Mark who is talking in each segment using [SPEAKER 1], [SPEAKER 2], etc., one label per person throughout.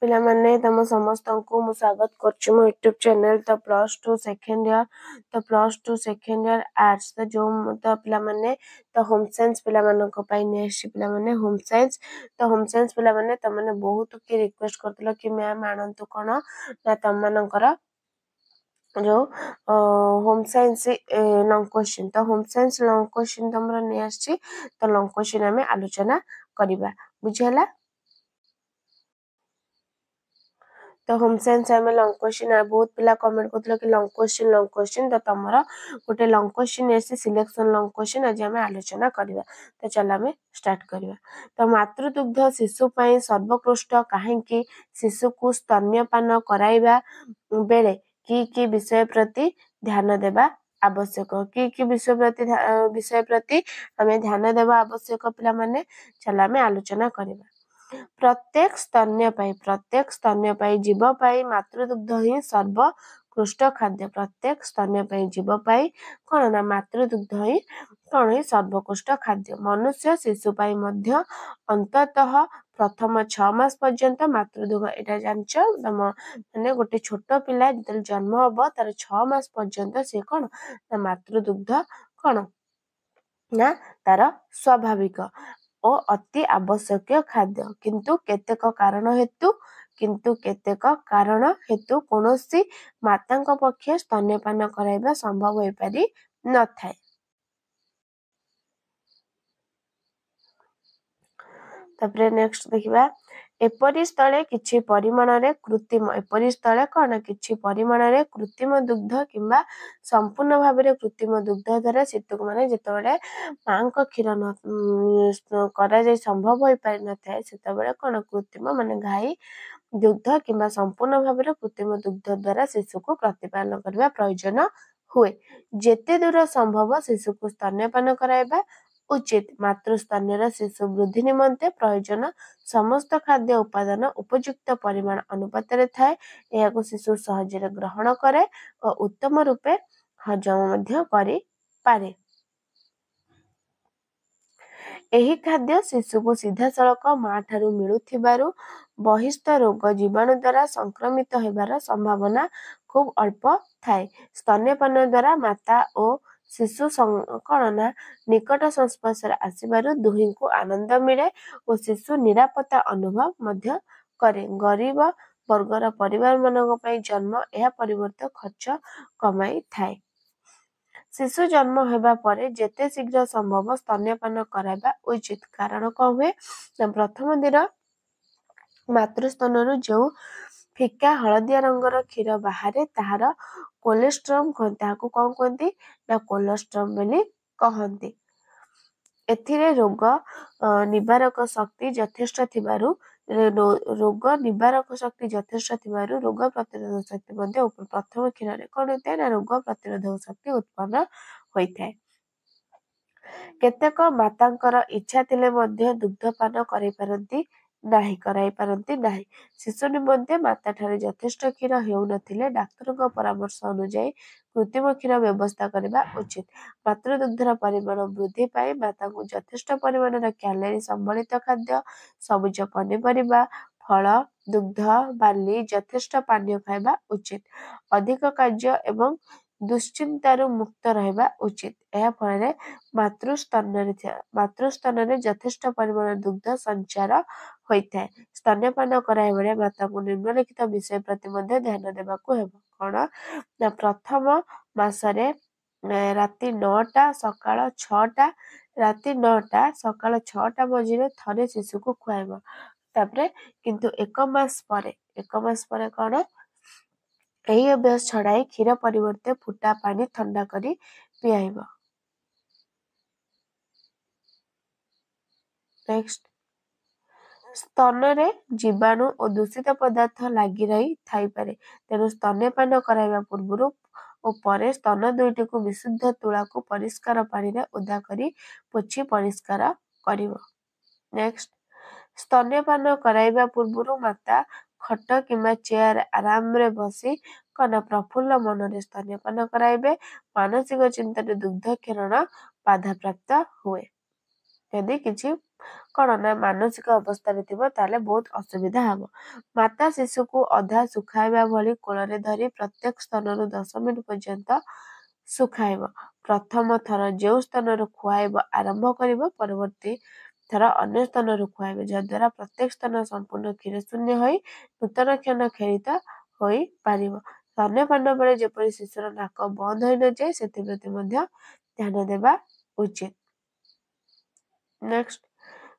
[SPEAKER 1] पिला माने तम समस्त को मु स्वागत करछु मो यूट्यूब चैनल तो +2 सेकंड ईयर तो +2 सेकंड ईयर आर्ट्स तो जो तो पिला माने तो होम साइंस पिला माने को पाई नेक्स्ट पिला माने होम साइंस पिला माने त माने बहुत के रिक्वेस्ट करतलो कि मैम आनंतु कोन ना तम मानकर जो होम साइंस लॉन्ग क्वेश्चन तो होम साइंस लॉन्ग क्वेश्चन तमरा ने आछि तो लॉन्ग क्वेश्चन हमें आलोचना करिबा बुझियला। तो होम साइंस आम लॉन्ग क्वेश्चन बहुत पिला कमेंट करथिलो कि लॉन्ग क्वेश्चन तो तमरा गोटे long question AC selection long question आज आम आलोचना करबा। तो चल आम स्टार्ट करबा। तो मातृदुग्ध शिशु पई सर्वोत्कृष्ट काहेकि शिशु को स्तन्यपान कराइबा बेले की विषय प्रति ध्यान देबा आवश्यक कि विषय प्रति हमें ध्यान देबा आवश्यक पिला माने चल आम आलोचना करबा। प्रत्येक स्तन्यपायी जीव पाई मातृदुग्ध ही सर्वोत्कृष्ट खाद्य प्रत्येक स्तन्यपायी जीव पाई कौन ना मातृदुग्ध ही कौन ही सर्वोत्कृष्ट खाद्य मनुष्य शिशु पाई मध्य अंततः प्रथम 6 मास पर्यंत मातृदुग्ध एटा जानच तम माने गोटे छोट पिला जतल जन्म हबो तार 6 मास पर्यंत से कौन ना मातृदुग्ध कौन ना तार स्वाभाविक ओ अति आवश्यक खाद्य किंतु केतेक कारण हेतु कौनसी माता पक्षे स्तन्यपान कराइबा संभव हो पारि न थाए। तापरे नेक्स्ट देखिबा एपरि स्थले किछि परिमाण रे कृत्रिम एपरि स्थले कोन किछि परिमाण रे कृत्रिम दुग्ध किंबा संपूर्ण भाव रे कृत्रिम दुग्ध द्वारा शिशु माने जेतबेले मां को क्षीर न करा जाय संभव होई पारि न थाए सेतबेले कोन कृत्रिम माने गाई दुग्ध किंबा संपूर्ण भाव रे कृत्रिम दुग्ध द्वारा शिशु को प्रतिपालन करबा प्रयोजन हुए जेते दूर संभव शिशु को स्तन्यपान कराइबा उचित मातृस्तन्यर शिशु वृद्धि निमंते प्रयोजन समस्त खाद्य उपादान उपयुक्त परिमाण अनुपात थाए यह शिशु सहजरे ग्रहण करे और उत्तम रूपे हजम मध्य करि पारे। एही खाद्य शिशु को सीधा सड़क मां ठारू मिलुथिबारु बहिस्थ रोग जीवाणु द्वारा संक्रमित हेबार संभावना खूब अल्प थाए स्तन्यपान द्वारा माता और शिशु कौन ना निकट संस्पर्श आसबारु दुही को आनंद मिले और शिशु निरापत्ता अनुभव मध्य करे गरीब वर्गर परिवार मानक पई जन्म यह परिवर्तन खर्च कमाई थाए शिशु जन्म हेबा परे जेते शीघ्र संभव स्तन्यपान कराइबा उचित कारण कौन हुए प्रथम दिन मातृस्तनरु जो फिका हलदिया रंगर क्षीर बाहर ताहार कोलेस्ट्रम ताहाको कौन कहती ना कोलेस्ट्रम बोली कहती एथिरे रोग निवारक शक्ति यथेष्ट थिबारु रोग निवारक शक्ति यथेष्ट थिबारु रोग प्रतिरोधक शक्ति मध्य प्रथम क्षीर रे कौन होता है ना रोग प्रतिरोधक शक्ति उत्पन्न होता है। केतेक मातांकर इच्छा थिले मध्य दुग्धपान करै पारंती नाही शिशु निमंते माता ठारे यथेष्ट क्षीर हेउ नथिले डाक्टर को परामर्श अनुसार कृत्रिम क्षीर व्यवस्था करबा उचित मातृदुग्धर परिमाण वृद्धि पाई माता को यथेष्ट परिमाण कैलोरी संबलित खाद्य सबुज पनिपरिबा फल दुग्ध बाली यथेष्ट पानीय खाइबा उचित अधिक कार्य एवं दुश्चिंतारू मुक्त रहबा उचित यह फल मातृस्तन यथेष्ट परिमाण दुग्ध संचार होता है स्तन्यपान कराए बेले माता को निम्नलिखित विषय प्रति मध्य ध्यान देबाकू हेबो कौन ना प्रथम मासरे राति 9टा सकाळ 6टा राति 9टा सकाळ 6टा मझिरे थरे शिशु को खुआइबो तापरे किंतु एक मास परे कौन यही अभ्यास छड़ाई क्षीर परिवर्ते फुटा पानी ठंडा करी पियाइबो। नेक्स्ट स्तन जीवाणु और दूषित पदार्थ लगी रही थाई पारे तेणु स्तन्यपान कराइबा पूर्व और परे स्तन दुईटी को विशुद्ध तुला को परिष्कार पानी रे ओदा करी पोछि परिष्कार करिवो। नेक्स्ट स्तन्यपान कराइबा पूर्व माता खट किंबा चेयर आराम रे बसी कना प्रफुल्ल मन रे स्तन्यपान कराइबे मानसिक चिंता दुग्ध क्षरण बाधा प्राप्त हुए यदि किछि कौन ना मानसिक अवस्था बहुत असुविधा हम। माता शिशु को अधा सुखाइबा भली कोल धरी प्रत्येक स्तन 10 मिनिट पर्यंत सुखाइब। प्रथम थर जो स्तन खुआइब आरंभ कर परवर्ती थर अन्य स्तन खुआइब जद्वारा प्रत्येक स्तन संपूर्ण क्षीर शून्य हो नूतन क्षण खेलित हो पार। स्तन्यपान बेले जेपरि शिशुर नाक बंद हो न जाए सेप्रति ध्यान देवा उचित। नेक्स्ट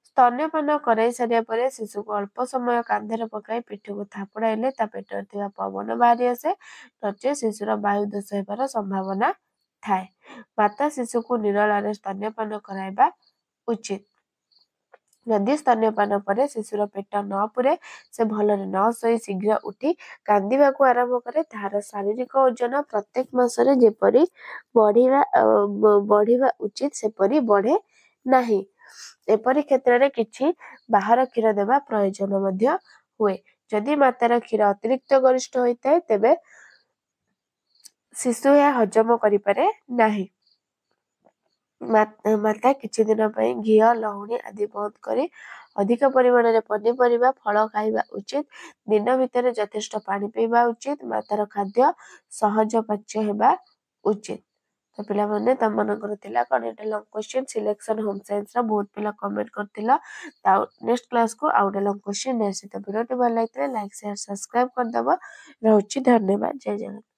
[SPEAKER 1] स्तन्यपान कराई सारिया पर शिशु को अल्प समय कांधे पकाई पिठ को थापड़ाइले ता पेटर थिबा पवन बाहरी आसे नचे शिशुर वायु दोष होबार संभावना थाए। माता शिशु को निराल स्तन्यपान कराइबा उचित। यदि स्तन्यपान पर शिशुर पेट न पुरे से भलरे न शोई शीघ्र उठी कांदिबा को आरंभ करे तार शारीरिक ओजन प्रत्येक मासरे जेपरि बढ़िबा उचित सेपरि बढ़े नाही। एपरि क्षेत्र में किछि बाहर क्षीर देवा प्रयोजन मध्य हुए। जदि मातार क्षीर अतिरिक्त गरिष्ठ होता है तेबे शिशु यह हजम करिपारे नाही। माता किछि दिन पई घी लहुणी आदि बंद करी अधिक परिमाण में पनीपरिया फल खाइबा उचित। दिन भितर यथेष्ट पानी पीवा उचित। मातार खाद्य सहज पाच्य हेबा उचित। तो पिला माने तम मनकर थिला कौन एटा long question selection home science रा बहुत पिला कमेंट करथिला। नेक्स्ट क्लास को आउट लॉन्ग क्वेश्चन नेसी। तो वीडियो भल लाइक शेयर सब्सक्राइब कर दबा। रहउची धन्यवाद। जय जगन्नाथ।